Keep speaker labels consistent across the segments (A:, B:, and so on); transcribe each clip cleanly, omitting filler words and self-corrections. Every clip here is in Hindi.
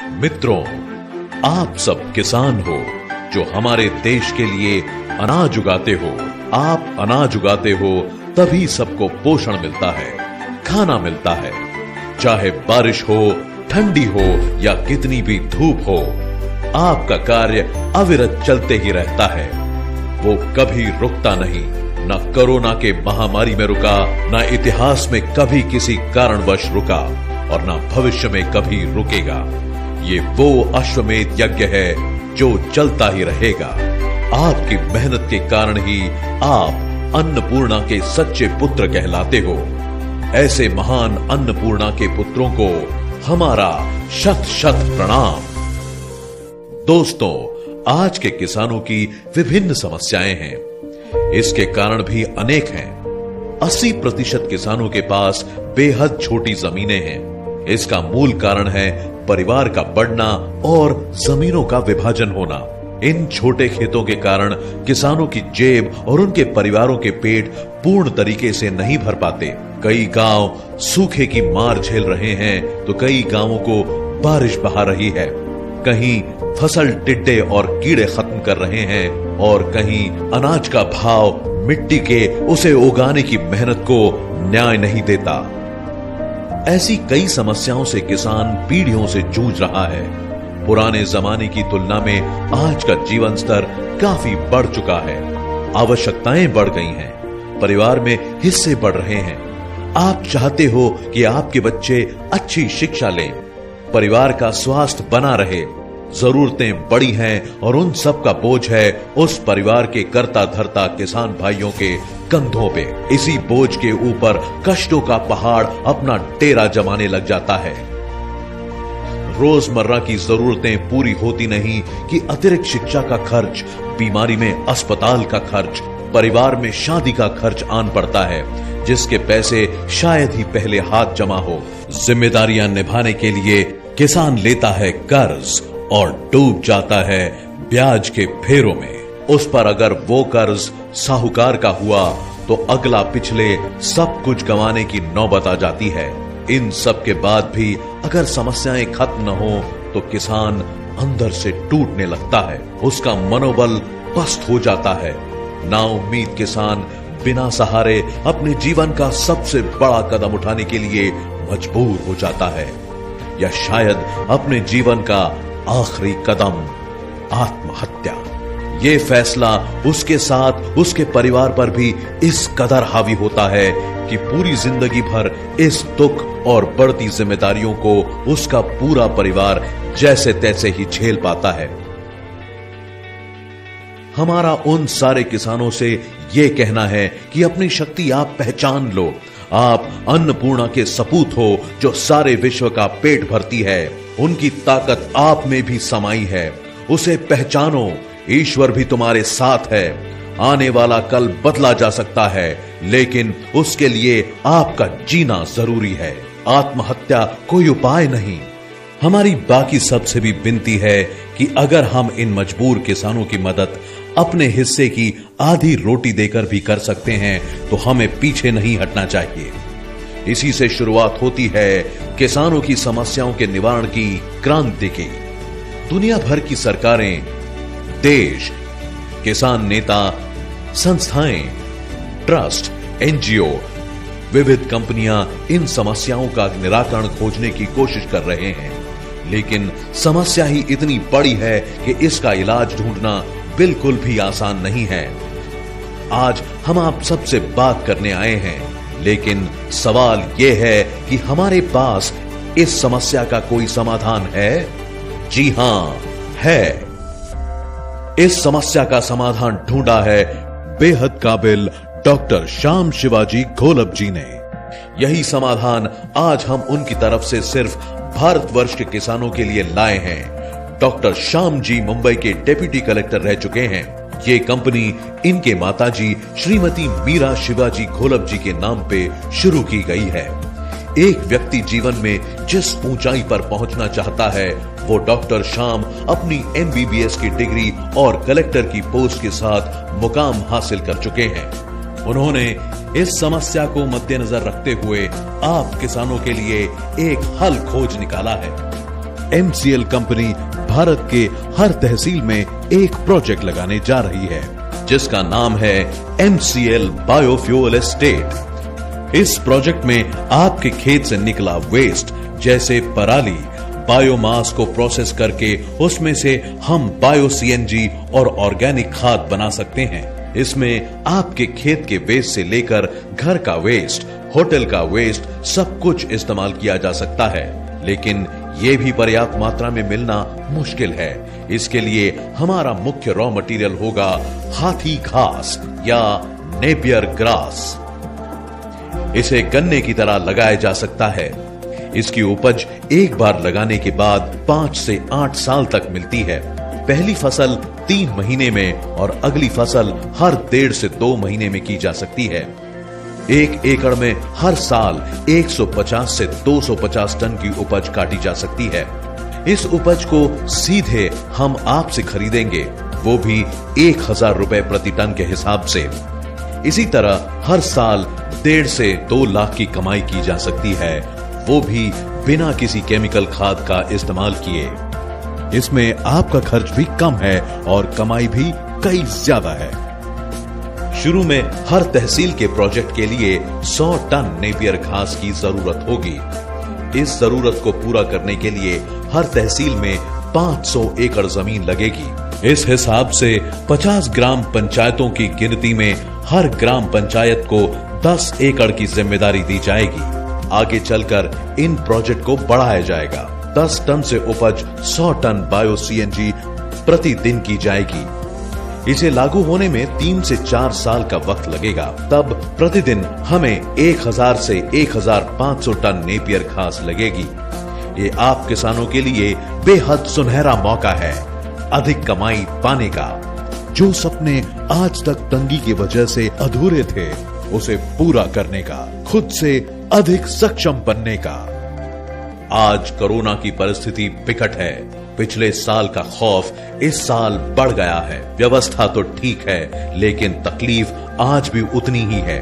A: मित्रों, आप सब किसान हो जो हमारे देश के लिए अनाज उगाते हो। आप अनाज उगाते हो तभी सबको पोषण मिलता है, खाना मिलता है। चाहे बारिश हो, ठंडी हो या कितनी भी धूप हो, आपका कार्य अविरत चलते ही रहता है। वो कभी रुकता नहीं, न कोरोना के महामारी में रुका, न इतिहास में कभी किसी कारणवश रुका और न भविष्य में कभी रुकेगा। ये वो अश्वमेध यज्ञ है जो चलता ही रहेगा। आपकी मेहनत के कारण ही आप अन्नपूर्णा के सच्चे पुत्र कहलाते हो। ऐसे महान अन्नपूर्णा के पुत्रों को हमारा शत शत प्रणाम। दोस्तों, आज के किसानों की विभिन्न समस्याएं हैं। इसके कारण भी अनेक हैं। 80% किसानों के पास बेहद छोटी जमीनें हैं। इसका मूल कारण है परिवार का बढ़ना और जमीनों का विभाजन होना। इन छोटे खेतों के कारण किसानों की जेब और उनके परिवारों के पेट पूर्ण तरीके से नहीं भर पाते। कई गांव सूखे की मार झेल रहे हैं तो कई गांवों को बारिश बहा रही है। कहीं फसल टिड्डे और कीड़े खत्म कर रहे हैं और कहीं अनाज का भाव मिट्टी के उसे उगाने की मेहनत को न्याय नहीं देता। ऐसी कई समस्याओं से किसान पीढ़ियों से जूझ रहा है। पुराने जमाने की तुलना में आज का जीवन स्तर काफी बढ़ चुका है। आवश्यकताएं बढ़ गई हैं, परिवार में हिस्से बढ़ रहे हैं। आप चाहते हो कि आपके बच्चे अच्छी शिक्षा लें, परिवार का स्वास्थ्य बना रहे। जरूरतें बड़ी हैं और उन सब का बोझ है उस परिवार के कर्ता धर्ता किसान भाइयों के कंधों पे। इसी बोझ के ऊपर कष्टों का पहाड़ अपना डेरा जमाने लग जाता है। रोजमर्रा की जरूरतें पूरी होती नहीं कि अतिरिक्त शिक्षा का खर्च, बीमारी में अस्पताल का खर्च, परिवार में शादी का खर्च आन पड़ता है, जिसके पैसे शायद ही पहले हाथ जमा हो। जिम्मेदारियां निभाने के लिए किसान लेता है कर्ज और डूब जाता है ब्याज के फेरों में। उस पर अगर वो कर्ज साहूकार का हुआ तो अगला पिछले सब कुछ गंवाने की नौबत आ जाती है। इन सब के बाद भी अगर समस्याएं खत्म न हो तो किसान अंदर से टूटने लगता है। उसका मनोबल पस्त हो जाता है। नाउम्मीद किसान बिना सहारे अपने जीवन का सबसे बड़ा कदम उठाने के लिए मजबूर हो जाता है, या शायद अपने जीवन का आखिरी कदम आत्महत्या। ये फैसला उसके साथ उसके परिवार पर भी इस कदर हावी होता है कि पूरी जिंदगी भर इस दुख और बढ़ती जिम्मेदारियों को उसका पूरा परिवार जैसे तैसे ही झेल पाता है। हमारा उन सारे किसानों से ये कहना है कि अपनी शक्ति आप पहचान लो। आप अन्नपूर्णा के सपूत हो जो सारे विश्व का पेट भरती है। उनकी ताकत आप में भी समाई है, उसे पहचानो। ईश्वर भी तुम्हारे साथ है। आने वाला कल बदला जा सकता है, लेकिन उसके लिए आपका जीना जरूरी है। आत्महत्या कोई उपाय नहीं। हमारी बाकी सबसे भी विनती है कि अगर हम इन मजबूर किसानों की मदद अपने हिस्से की आधी रोटी देकर भी कर सकते हैं तो हमें पीछे नहीं हटना चाहिए। इसी से शुरुआत होती है किसानों की समस्याओं के निवारण की क्रांति की। दुनिया भर की सरकारें, देश, किसान नेता, संस्थाएं, ट्रस्ट, एनजीओ, विविध कंपनियां इन समस्याओं का निराकरण खोजने की कोशिश कर रहे हैं, लेकिन समस्या ही इतनी बड़ी है कि इसका इलाज ढूंढना बिल्कुल भी आसान नहीं है। आज हम आप सबसे बात करने आए हैं, लेकिन सवाल यह है कि हमारे पास इस समस्या का कोई समाधान है? जी हां, है। इस समस्या का समाधान ढूंढा है बेहद काबिल डॉक्टर श्याम शिवाजी घोलप जी ने। यही समाधान आज हम उनकी तरफ से सिर्फ भारतवर्ष के किसानों के लिए लाए हैं। डॉक्टर श्याम जी मुंबई के डिप्टी कलेक्टर रह चुके हैं। ये कंपनी इनके माताजी श्रीमती मीरा शिवाजी घोलप जी के नाम पे शुरू की गई है। एक व्यक्ति जीवन में जिस ऊंचाई पर पहुंचना चाहता है, वो डॉक्टर श्याम अपनी MBBS की डिग्री और कलेक्टर की पोस्ट के साथ मुकाम हासिल कर चुके हैं। उन्होंने इस समस्या को मद्देनजर रखते हुए आप किसानों के लिए एक हल खोज निकाला है। MCL कंपनी भारत के हर तहसील में एक प्रोजेक्ट लगाने जा रही है, जिसका नाम है MCL बायोफ्यूल एस्टेट। इस प्रोजेक्ट में आपके खेत से निकला वेस्ट जैसे पराली, बायोमास को प्रोसेस करके उसमें से हम बायो CNG और ऑर्गेनिक खाद बना सकते हैं। इसमें आपके खेत के वेस्ट से लेकर घर का वेस्ट, होटल का वेस्ट सब कुछ इस्तेमाल किया जा सकता है, लेकिन ये भी पर्याप्त मात्रा में मिलना मुश्किल है। इसके लिए हमारा मुख्य रॉ मटेरियल होगा हाथी घास या नेपियर ग्रास। इसे गन्ने की तरह लगाया जा सकता है। इसकी उपज एक बार लगाने के बाद 5 से 8 साल तक मिलती है। पहली फसल 3 महीने में और अगली फसल हर 1.5 से 2 महीने में की जा सकती है। 1 एकड़ में हर साल 150 से 250 टन की उपज काटी जा सकती है। इस उपज को सीधे हम आपसे खरीदेंगे, वो भी 1000 रुपए प्रति टन के हिसाब से। इसी तरह हर साल 1.5 से 2 लाख की कमाई की जा सकती है, वो भी बिना किसी केमिकल खाद का इस्तेमाल किए। इसमें आपका खर्च भी कम है और कमाई भी कई ज्यादा है। शुरू में हर तहसील के प्रोजेक्ट के लिए 100 टन नेपियर घास की जरूरत होगी। इस जरूरत को पूरा करने के लिए हर तहसील में 500 एकड़ जमीन लगेगी। इस हिसाब से 50 ग्राम पंचायतों की गिनती में हर ग्राम पंचायत को 10 एकड़ की जिम्मेदारी दी जाएगी। आगे चलकर इन प्रोजेक्ट को बढ़ाया जाएगा। 10 टन से उपज 100 टन बायो CNG प्रतिदिन की जाएगी। इसे लागू होने में 3 से 4 साल का वक्त लगेगा। तब प्रतिदिन हमें 1000 से 1500 टन नेपियर घास लगेगी। ये आप किसानों के लिए बेहद सुनहरा मौका है अधिक कमाई पाने का। जो सपने आज तक तंगी की वजह से अधूरे थे, उसे पूरा करने का, खुद से अधिक सक्षम बनने का। आज कोरोना की परिस्थिति विकट है। पिछले साल का खौफ इस साल बढ़ गया है। व्यवस्था तो ठीक है, लेकिन तकलीफ आज भी उतनी ही है।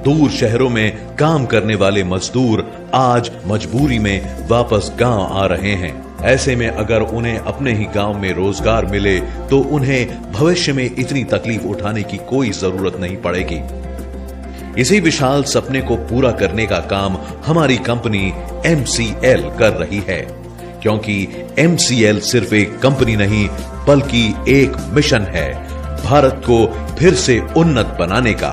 A: दूर शहरों में काम करने वाले मजदूर आज मजबूरी में वापस गांव आ रहे हैं। ऐसे में अगर उन्हें अपने ही गांव में रोजगार मिले तो उन्हें भविष्य में इतनी तकलीफ उठाने की कोई जरूरत नहीं पड़ेगी। इसी विशाल सपने को पूरा करने का काम हमारी कंपनी MCL कर रही है, क्योंकि MCL सिर्फ एक कंपनी नहीं बल्कि एक मिशन है भारत को फिर से उन्नत बनाने का।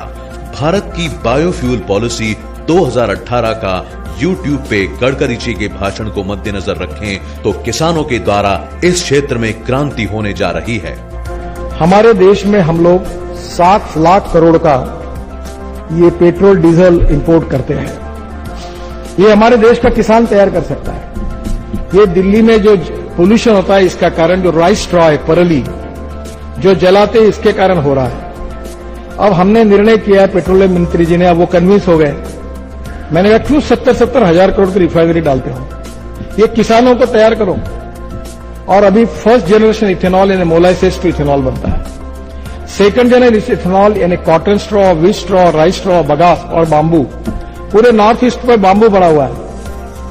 A: भारत की बायोफ्यूल पॉलिसी 2018 का YouTube पे गडकरी जी के भाषण को मद्देनजर रखें तो किसानों के द्वारा इस क्षेत्र में क्रांति होने जा रही है।
B: हमारे देश में हम लोग 7 लाख करोड़ का ये पेट्रोल डीजल इंपोर्ट करते हैं। ये हमारे देश का किसान तैयार कर सकता है। ये दिल्ली में जो पोल्यूशन होता है, इसका कारण जो राइस स्ट्रॉ है, परली जो जलाते इसके कारण हो रहा है। अब हमने निर्णय किया है, पेट्रोलियम मंत्री जी ने, अब वो कन्विंस हो गए। मैंने कहा क्यों 70-70 हजार करोड़ की रिफाइनरी डालते हो, ये किसानों को तैयार करो। और अभी फर्स्ट जनरेशन इथेनॉल यानी मोलाइसिस टू इथेनॉल बनता है। सेकंड जनरेशन इथेनॉल यानी cotton straw, wheat straw, rice straw, bagasse और बांबू, पूरे नॉर्थ ईस्ट पर बांबू पड़ा हुआ है,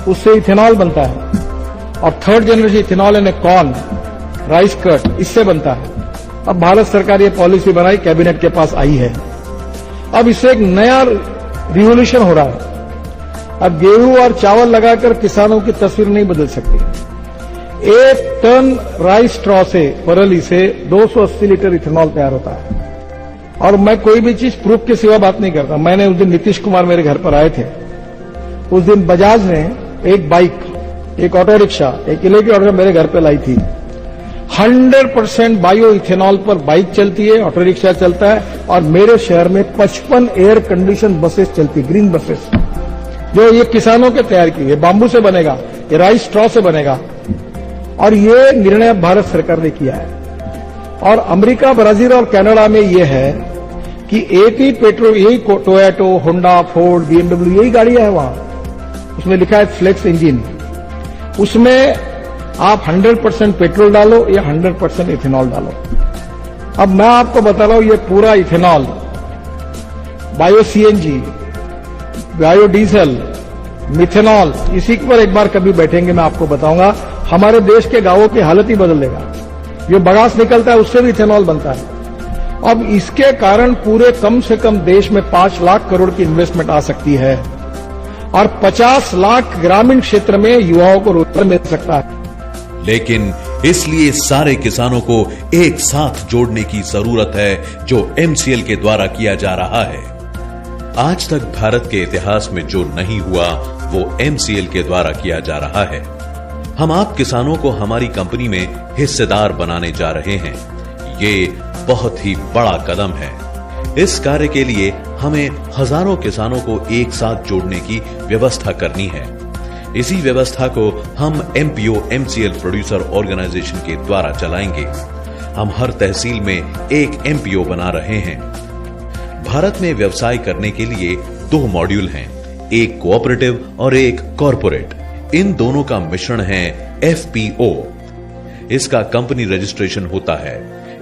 B: उससे इथेनॉल बनता है। और थर्ड जनरेशन इथेनॉल यानी कॉर्न, राइस कट, इससे बनता है। अब भारत सरकार ये पॉलिसी बनाई, कैबिनेट के पास आई है। अब इससे एक नया रिवोल्यूशन हो रहा है। अब गेहूं और चावल लगाकर किसानों की तस्वीर नहीं बदल सकती। 1 टन राइस स्ट्रॉ से, परली से 280 लीटर इथेनॉल तैयार होता है। और मैं कोई भी चीज प्रूफ के सिवा बात नहीं करता। मैंने उस दिन नीतीश कुमार मेरे घर पर आए थे, उस दिन बजाज ने एक बाइक, एक ऑटो रिक्शा, एक इलेक्ट्रिक ऑटो मेरे घर पे लाई थी। 100% बायो इथेनॉल पर बाइक चलती है, ऑटो रिक्शा चलता है। और मेरे शहर में 55 एयर कंडीशन बसेस चलती, ग्रीन बसेस, जो ये किसानों के तैयार की है। बांबू से बनेगा, ये राइस स्ट्रॉ से बनेगा। और ये निर्णय भारत सरकार ने किया है। और अमेरिका, ब्राजील और कनाडा में ये है कि एक ही पेट्रोल, यही टोयोटो, होंडा, फोर्ड, BMW, यही गाड़ियां है वहां। उसमें लिखा है फ्लेक्स इंजन। उसमें आप 100% पेट्रोल डालो या 100% इथेनॉल डालो। अब मैं आपको बता रहा हूं, ये पूरा ethanol, bio CNG, bio diesel, methanol, इसी पर एक बार कभी बैठेंगे, मैं आपको बताऊंगा। हमारे देश के गांवों की हालत ही बदल देगा। जो बगास निकलता है उससे भी इथेनॉल बनता है। अब इसके कारण पूरे कम से कम देश में 5 लाख करोड़ की इन्वेस्टमेंट आ सकती है और 50 लाख ग्रामीण क्षेत्र में युवाओं को रोजगार मिल सकता है।
A: लेकिन इसलिए सारे किसानों को एक साथ जोड़ने की जरूरत है, जो एमसीएल के द्वारा किया जा रहा है। आज तक भारत के इतिहास में जो नहीं हुआ वो एमसीएल के द्वारा किया जा रहा है। हम आप किसानों को हमारी कंपनी में हिस्सेदार बनाने जा रहे हैं। ये बहुत ही बड़ा कदम है। इस कार्य के लिए हमें हजारों किसानों को एक साथ जोड़ने की व्यवस्था करनी है। इसी व्यवस्था को हम एमपीओ एमसीएल प्रोड्यूसर ऑर्गेनाइजेशन के द्वारा चलाएंगे। हम हर तहसील में एक एमपीओ बना रहे हैं। भारत में व्यवसाय करने के लिए 2 मॉड्यूल हैं, एक कोऑपरेटिव और एक कॉरपोरेट। इन दोनों का मिश्रण है एफपीओ। इसका कंपनी रजिस्ट्रेशन होता है।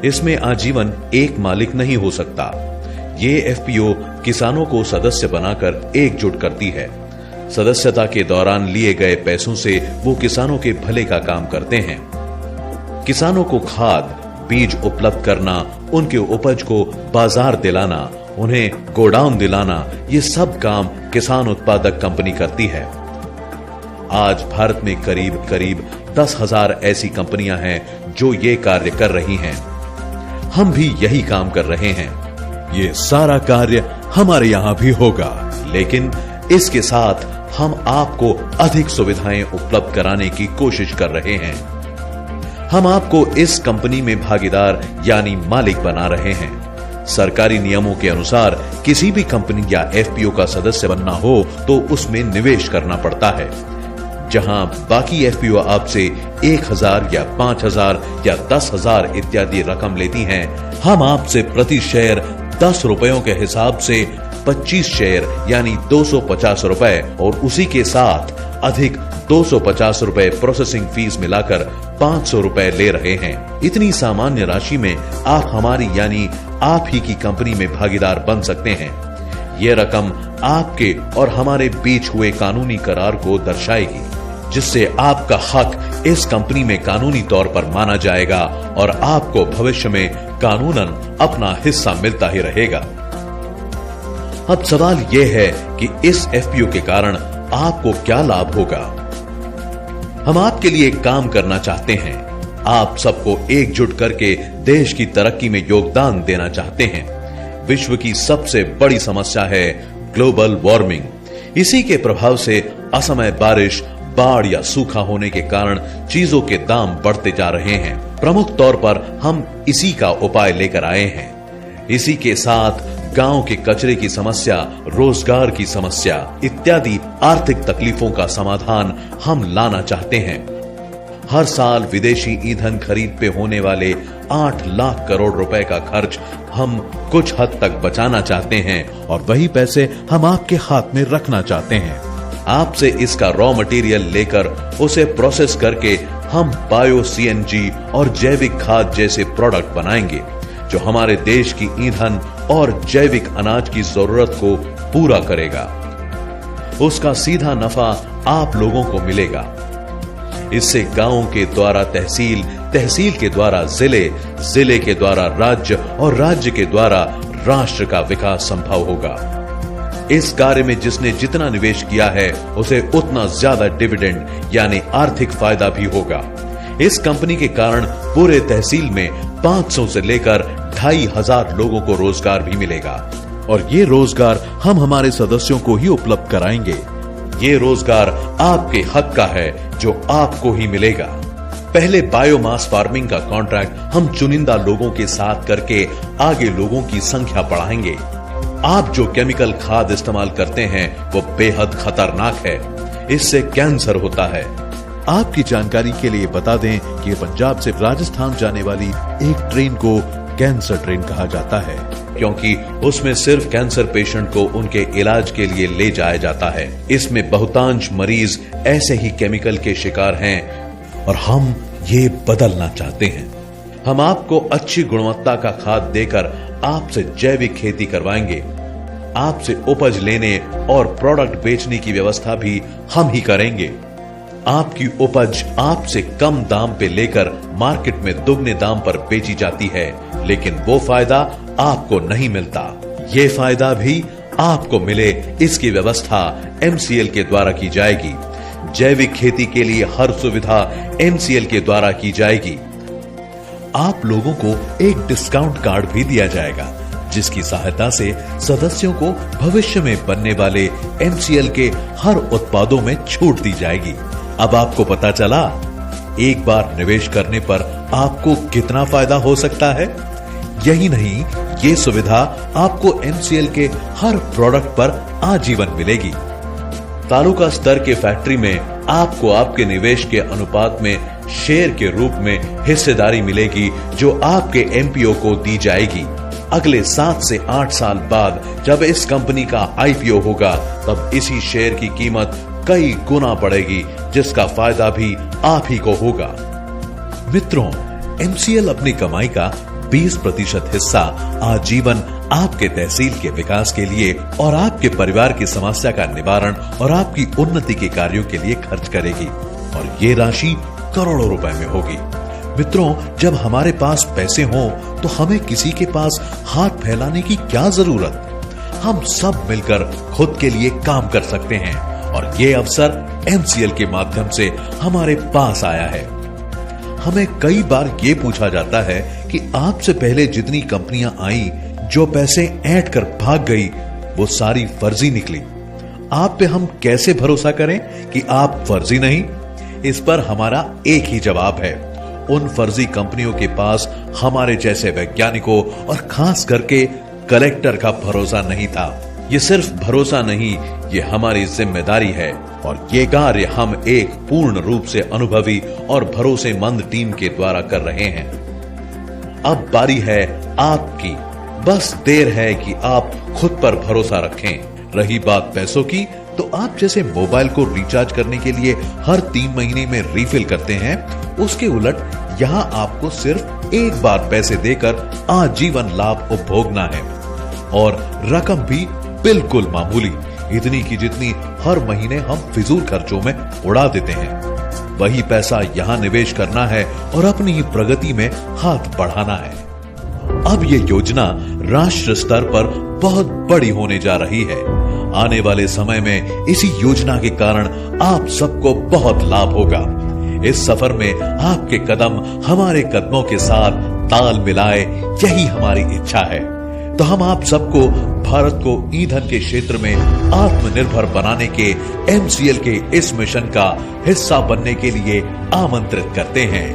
A: इसमें आजीवन एक मालिक नहीं हो सकता। ये एफपीओ किसानों को सदस्य बनाकर एकजुट करती है। सदस्यता के दौरान लिए गए पैसों से वो किसानों के भले का काम करते हैं। किसानों को खाद, बीज उपलब्ध करना, उनके उपज को बाजार दिलाना, उन्हें गोडाउन दिलाना, ये सब काम किसान उत्पादक कंपनी करती है। आज भारत में करीब 10,000 ऐसी कंपनियां हैं जो ये कार्य कर रही हैं। हम भी यही काम कर रहे हैं। ये सारा कार्य हमारे यहां भी होगा, लेकिन इसके साथ हम आपको अधिक सुविधाएं उपलब्ध कराने की कोशिश कर रहे हैं। हम आपको इस कंपनी में भागीदार यानी मालिक बना रहे हैं। सरकारी नियमों के अनुसार किसी भी कंपनी या एफपीओ का सदस्य बनना हो तो उसमें निवेश करना पड़ता है। जहां बाकी एफपीओ आपसे 1,000 या 5,000 या 10,000 इत्यादि रकम लेती हैं, हम आपसे प्रति शेयर 10 रुपयों के हिसाब से 25 शेयर यानी 250 रुपए और उसी के साथ अधिक 250 रुपए प्रोसेसिंग फीस मिलाकर 500 रुपए ले रहे हैं। इतनी सामान्य राशि में आप हमारी यानी आप ही की कंपनी में भागीदार बन सकते हैं। ये रकम आपके और हमारे बीच हुए कानूनी करार को दर्शाएगी, जिससे आपका हक इस कंपनी में कानूनी तौर पर माना जाएगा और आपको भविष्य में कानूनन अपना हिस्सा मिलता ही रहेगा। अब सवाल यह है कि इस एफपीओ के कारण आपको क्या लाभ होगा। हम आपके लिए काम करना चाहते हैं। आप सबको एकजुट करके देश की तरक्की में योगदान देना चाहते हैं। विश्व की सबसे बड़ी समस्या है ग्लोबल वार्मिंग। इसी के प्रभाव से असमय बारिश, बाढ़ या सूखा होने के कारण चीजों के दाम बढ़ते जा रहे हैं। प्रमुख तौर पर हम इसी का उपाय लेकर आए हैं। इसी के साथ गांव के कचरे की समस्या, रोजगार की समस्या इत्यादि आर्थिक तकलीफों का समाधान हम लाना चाहते हैं। हर साल विदेशी ईंधन खरीद पे होने वाले 8 लाख करोड़ रुपए का खर्च हम कुछ हद तक बचाना चाहते हैं और वही पैसे हम आपके हाथ में रखना चाहते हैं। आपसे इसका रॉ मटेरियल लेकर उसे प्रोसेस करके हम बायो सीएनजी और जैविक खाद जैसे प्रोडक्ट बनाएंगे, जो हमारे देश की ईंधन और जैविक अनाज की जरूरत को पूरा करेगा। उसका सीधा नफा आप लोगों को मिलेगा। इससे गांव के द्वारा तहसील, तहसील के द्वारा जिले, जिले के द्वारा राज्य और राज्य के द्वारा राष्ट्र का विकास संभव होगा। इस कार्य में जिसने जितना निवेश किया है उसे उतना ज्यादा डिविडेंड यानी आर्थिक फायदा भी होगा। इस कंपनी के कारण पूरे तहसील में 500 से लेकर 2,500 लोगों को रोजगार भी मिलेगा और ये रोजगार हम हमारे सदस्यों को ही उपलब्ध कराएंगे। ये रोजगार आपके हक का है जो आपको ही मिलेगा। पहले बायोमास फार्मिंग का कॉन्ट्रैक्ट हम चुनिंदा लोगों के साथ करके आगे लोगों की संख्या बढ़ाएंगे। आप जो केमिकल खाद इस्तेमाल करते हैं वो बेहद खतरनाक है। इससे कैंसर होता है। आपकी जानकारी के लिए बता दें कि पंजाब से राजस्थान जाने वाली एक ट्रेन को कैंसर ट्रेन कहा जाता है, क्योंकि उसमें सिर्फ कैंसर पेशेंट को उनके इलाज के लिए ले जाया जाता है। इसमें बहुतांश मरीज ऐसे ही केमिकल के शिकार हैं और हम ये बदलना चाहते हैं। हम आपको अच्छी गुणवत्ता का खाद देकर आपसे जैविक खेती करवाएंगे। आपसे उपज लेने और प्रोडक्ट बेचने की व्यवस्था भी हम ही करेंगे। आपकी उपज आपसे कम दाम पे लेकर मार्केट में दुगने दाम पर बेची जाती है, लेकिन वो फायदा आपको नहीं मिलता। ये फायदा भी आपको मिले, इसकी व्यवस्था MCL के द्वारा की जाएगी। जैविक खेती के लिए हर सुविधा MCL के द्वारा की जाएगी। आप लोगों को एक डिस्काउंट कार्ड भी दिया जाएगा, जिसकी सहायता से सदस्यों को भविष्य में बनने वाले MCL के हर उत्पादों में छूट दी जाएगी। अब आपको पता चला, एक बार निवेश करने पर आपको कितना फायदा हो सकता है। यही नहीं, ये सुविधा आपको MCL के हर प्रोडक्ट पर आजीवन मिलेगी। तालुका स्तर के फैक्ट्री में आपको आपके निवेश के अनुपात में शेयर के रूप में हिस्सेदारी मिलेगी, जो आपके MPO को दी जाएगी। अगले 7 से 8 साल बाद जब इस कंपनी का IPO होगा, तब इसी शेयर की कीमत कई गुना बढ़ेगी, जिसका फायदा भी आप ही को होगा। मित्रों, MCL अपनी कमाई का 20% हिस्सा आजीवन आपके तहसील के विकास के लिए और आपके परिवार की समस्या का निवारण और आपकी उन्नति के कार्यों के लिए खर्च करेगी, और ये राशि करोड़ों रुपए में होगी। मित्रों, जब हमारे पास पैसे हों तो हमें किसी के पास हाथ फैलाने की क्या जरूरत। हम सब मिलकर खुद के लिए काम कर सकते हैं, और ये अवसर MCL के माध्यम से हमारे पास आया है। हमें कई बार ये पूछा जाता है कि आपसे पहले जितनी कंपनियां आई, जो पैसे ऐंठ कर भाग गई, वो सारी फर्जी निकली। आप पे हम कैसे भरोसा करें कि आप फर्जी नहीं। इस पर हमारा एक ही जवाब है, उन फर्जी कंपनियों के पास हमारे जैसे वैज्ञानिकों और खास करके कलेक्टर का भरोसा नहीं था। ये सिर्फ भरोसा नहीं, ये हमारी जिम्मेदारी है, और ये कार्य हम एक पूर्ण रूप से अनुभवी और भरोसेमंद टीम के द्वारा कर रहे हैं। अब बारी है आपकी, बस देर है कि आप खुद पर भरोसा रखें। रही बात पैसों की, तो आप जैसे मोबाइल को रिचार्ज करने के लिए हर 3 महीने में रिफिल करते हैं, उसके उलट यहां आपको सिर्फ एक बार पैसे देकर आजीवन लाभ उपभोगना है, और रकम भी बिल्कुल मामूली, इतनी की जितनी हर महीने हम फिजूल खर्चों में उड़ा देते हैं। वही पैसा यहां निवेश करना है और अपनी ही प्रगति में हाथ बढ़ाना है। अब ये योजना राष्ट्र स्तर पर बहुत बड़ी होने जा रही है। आने वाले समय में इसी योजना के कारण आप सबको बहुत लाभ होगा। इस सफर में आपके कदम हमारे कदमों के साथ ताल मिलाए, यही हमारी इच्छा है। तो हम आप सबको भारत को ईंधन के क्षेत्र में आत्मनिर्भर बनाने के MCL के इस मिशन का हिस्सा बनने के लिए आमंत्रित करते हैं।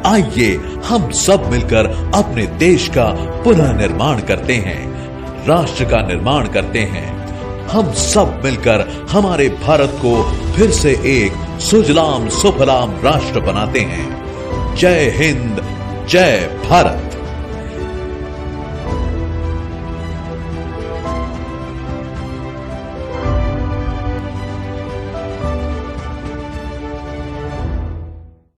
A: आइए हम सब मिलकर अपने देश का पुनः निर्माण करते हैं, राष्ट्र का निर्माण करते हैं। हम सब मिलकर हमारे भारत को फिर से एक सुजलाम सुफलाम राष्ट्र बनाते हैं। जय हिंद, जय भारत।